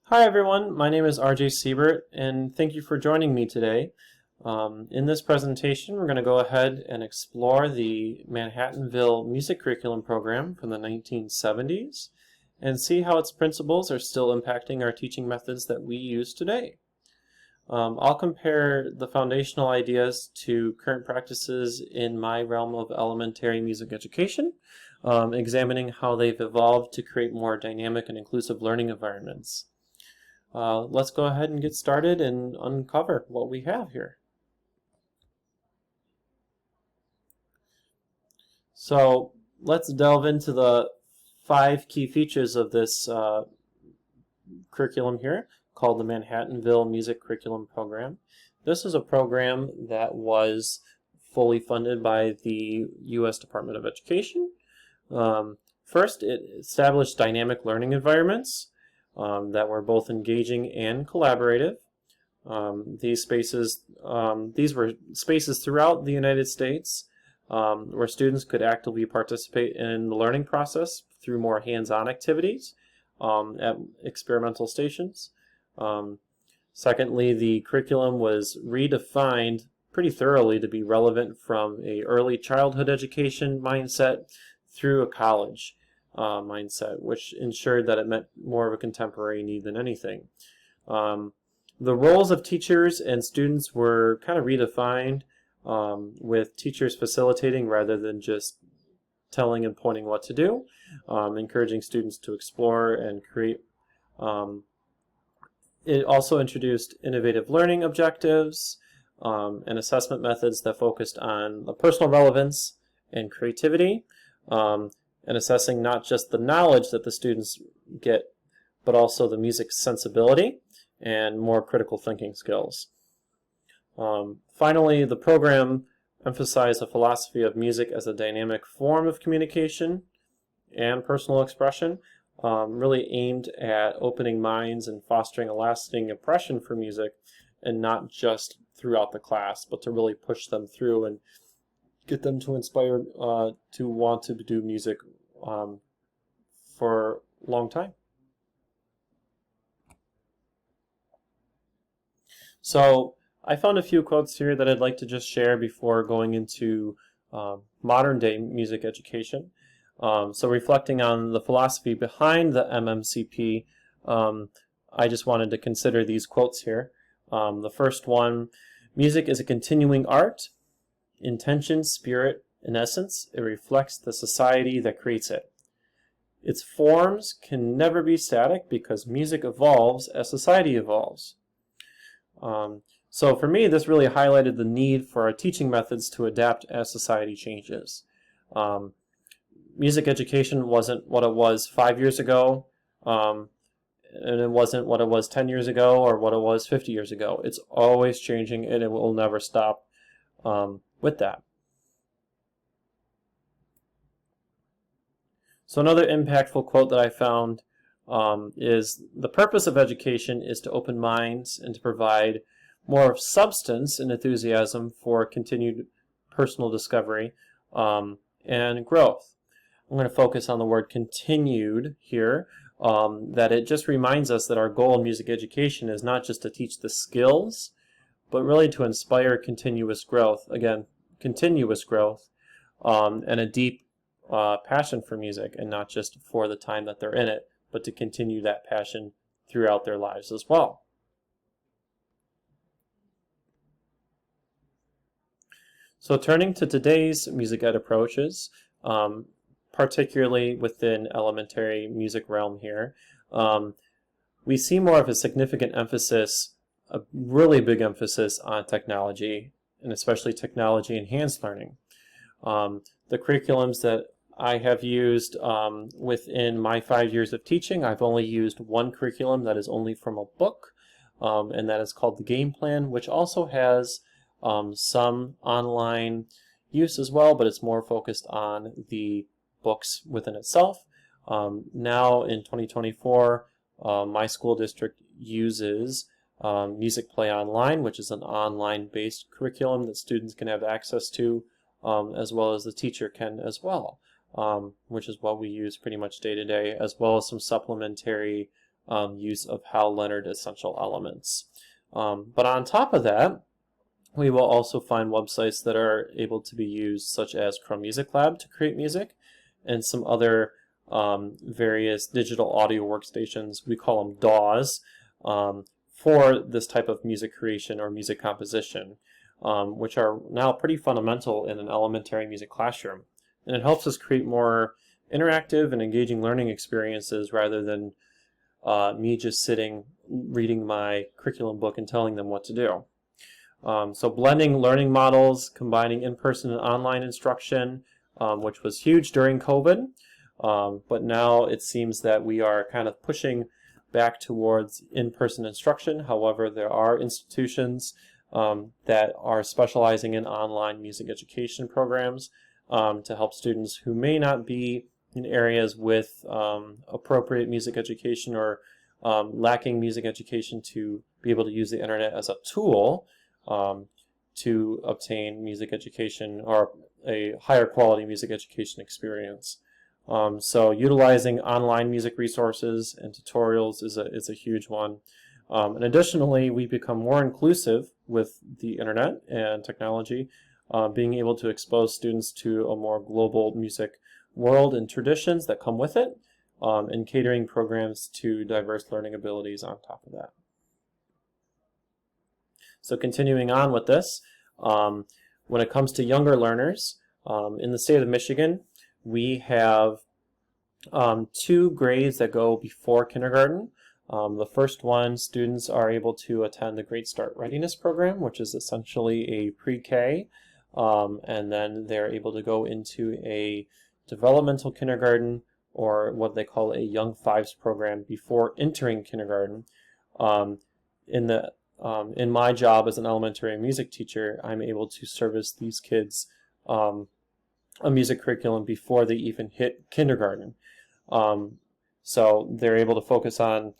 Hi everyone, my name is RJ Siebert and thank you for joining me today. In this presentation we're going to go ahead and explore the Manhattanville Music Curriculum Program from the 1970s and see how its principles are still impacting our teaching methods that we use today. I'll compare the foundational ideas to current practices in my realm of elementary music education, examining how they've evolved to create more dynamic and inclusive learning environments. Let's go ahead and get started and uncover what we have here. So let's delve into the 5 key features of this curriculum here called the Manhattanville Music Curriculum Program. This is a program that was fully funded by the U.S. Department of Education. First, it established dynamic learning environments that were both engaging and collaborative. These were spaces throughout the United States where students could actively participate in the learning process through more hands-on activities at experimental stations. Secondly, the curriculum was redefined pretty thoroughly to be relevant from an early childhood education mindset through a college mindset, which ensured that it met more of a contemporary need than anything. The roles of teachers and students were kind of redefined, with teachers facilitating rather than just telling and pointing what to do, encouraging students to explore and create. It also introduced innovative learning objectives and assessment methods that focused on the personal relevance and creativity, and assessing not just the knowledge that the students get, but also the music sensibility and more critical thinking skills. Finally, the program emphasized a philosophy of music as a dynamic form of communication and personal expression, really aimed at opening minds and fostering a lasting impression for music, and not just throughout the class, but to really push them through and get them to inspire to want to do music for a long time. So I found a few quotes here that I'd like to just share before going into modern day music education. So reflecting on the philosophy behind the MMCP, I just wanted to consider these quotes here. The first one: music is a continuing art. Intention, spirit, in essence, it reflects the society that creates it. Its forms can never be static because music evolves as society evolves. So for me, this really highlighted the need for our teaching methods to adapt as society changes. Music education wasn't what it was 5 years ago, and it wasn't what it was 10 years ago or what it was 50 years ago. It's always changing, and it will never stop with that. So another impactful quote that I found is: the purpose of education is to open minds and to provide more substance and enthusiasm for continued personal discovery and growth. I'm going to focus on the word continued here, that it just reminds us that our goal in music education is not just to teach the skills, but really to inspire continuous growth. Again, continuous growth, and a deep passion for music, and not just for the time that they're in it, but to continue that passion throughout their lives as well. So turning to today's music ed approaches, particularly within elementary music realm here, we see more of a significant emphasis, a really big emphasis on technology, and especially technology-enhanced learning. The curriculums that I have used within my 5 years of teaching, I've only used one curriculum that is only from a book, and that is called the Game Plan, which also has some online use as well, but it's more focused on the books within itself. Now in 2024, my school district uses Music Play Online, which is an online-based curriculum that students can have access to, as well as the teacher can as well, which is what we use pretty much day to day, as well as some supplementary use of Hal Leonard essential elements. But on top of that, we will also find websites that are able to be used, such as Chrome Music Lab to create music, and some other various digital audio workstations, we call them DAWs, for this type of music creation or music composition, which are now pretty fundamental in an elementary music classroom. And it helps us create more interactive and engaging learning experiences rather than me just sitting reading my curriculum book and telling them what to do. So blending learning models, combining in-person and online instruction, which was huge during COVID, but now it seems that we are kind of pushing back towards in-person instruction. However, there are institutions that are specializing in online music education programs to help students who may not be in areas with appropriate music education or lacking music education to be able to use the internet as a tool to obtain music education or a higher quality music education experience. So utilizing online music resources and tutorials is a huge one. And additionally, we become more inclusive with the internet and technology, being able to expose students to a more global music world and traditions that come with it, and catering programs to diverse learning abilities on top of that. So continuing on with this, when it comes to younger learners, in the state of Michigan, we have 2 grades that go before kindergarten. The first one, students are able to attend the Great Start Readiness Program, which is essentially a pre-K, and then they're able to go into a developmental kindergarten, or what they call a Young Fives program, before entering kindergarten. In my job as an elementary music teacher, I'm able to service these kids a music curriculum before they even hit kindergarten. So they're able to focus on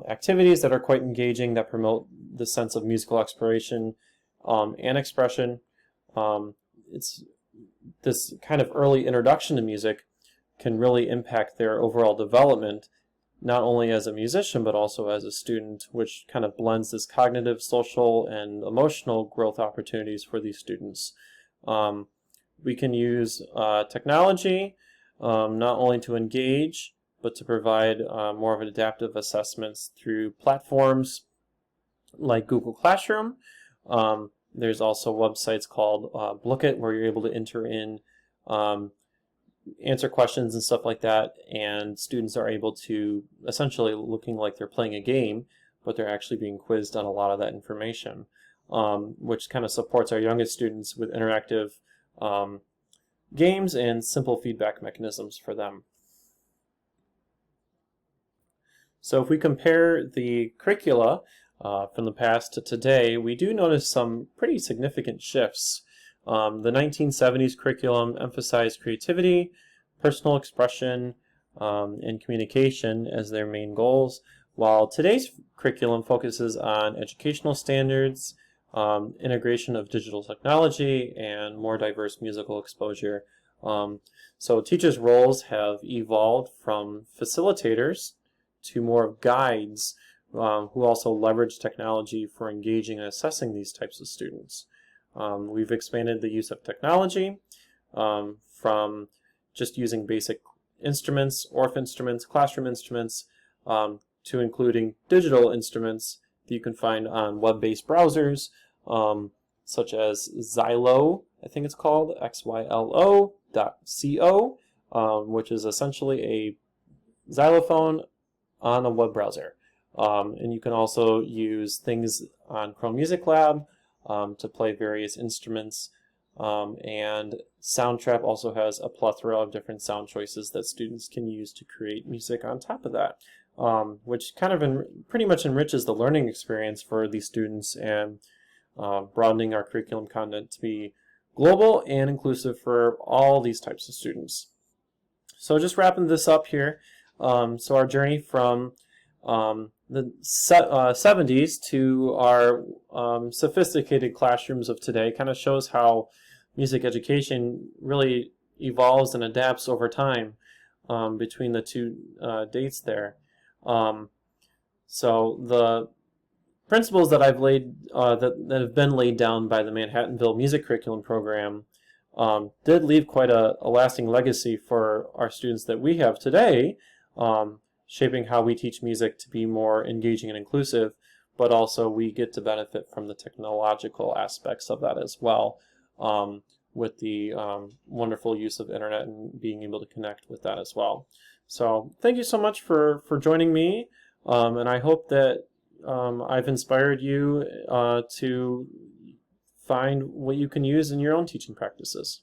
activities that are quite engaging, that promote the sense of musical exploration and expression. It's this kind of early introduction to music can really impact their overall development, not only as a musician but also as a student, which kind of blends this cognitive, social, and emotional growth opportunities for these students. We can use technology not only to engage, but to provide more of an adaptive assessments through platforms like Google Classroom. There's also websites called Blookit, where you're able to enter in answer questions and stuff like that, and students are able to, essentially looking like they're playing a game, but they're actually being quizzed on a lot of that information, which kind of supports our youngest students with interactive games and simple feedback mechanisms for them. So if we compare the curricula from the past to today, we do notice some pretty significant shifts. The 1970s curriculum emphasized creativity, personal expression, and communication as their main goals, while today's curriculum focuses on educational standards, integration of digital technology, and more diverse musical exposure. So teachers' roles have evolved from facilitators to more of guides who also leverage technology for engaging and assessing these types of students. We've expanded the use of technology from just using basic instruments, ORF instruments, classroom instruments, to including digital instruments that you can find on web-based browsers, such as Xylo, I think it's called, xylo.co, which is essentially a xylophone on a web browser. And you can also use things on Chrome Music Lab to play various instruments, and Soundtrap also has a plethora of different sound choices that students can use to create music on top of that, which kind of pretty much enriches the learning experience for these students and broadening our curriculum content to be global and inclusive for all these types of students. So just wrapping this up here, so our journey from the 70s to our sophisticated classrooms of today kind of shows how music education really evolves and adapts over time between the two dates there. So the principles that I've laid that have been laid down by the Manhattanville Music Curriculum Program did leave quite a lasting legacy for our students that we have today, shaping how we teach music to be more engaging and inclusive, but also we get to benefit from the technological aspects of that as well, with the wonderful use of internet and being able to connect with that as well. So thank you so much for joining me, and I hope that I've inspired you to find what you can use in your own teaching practices.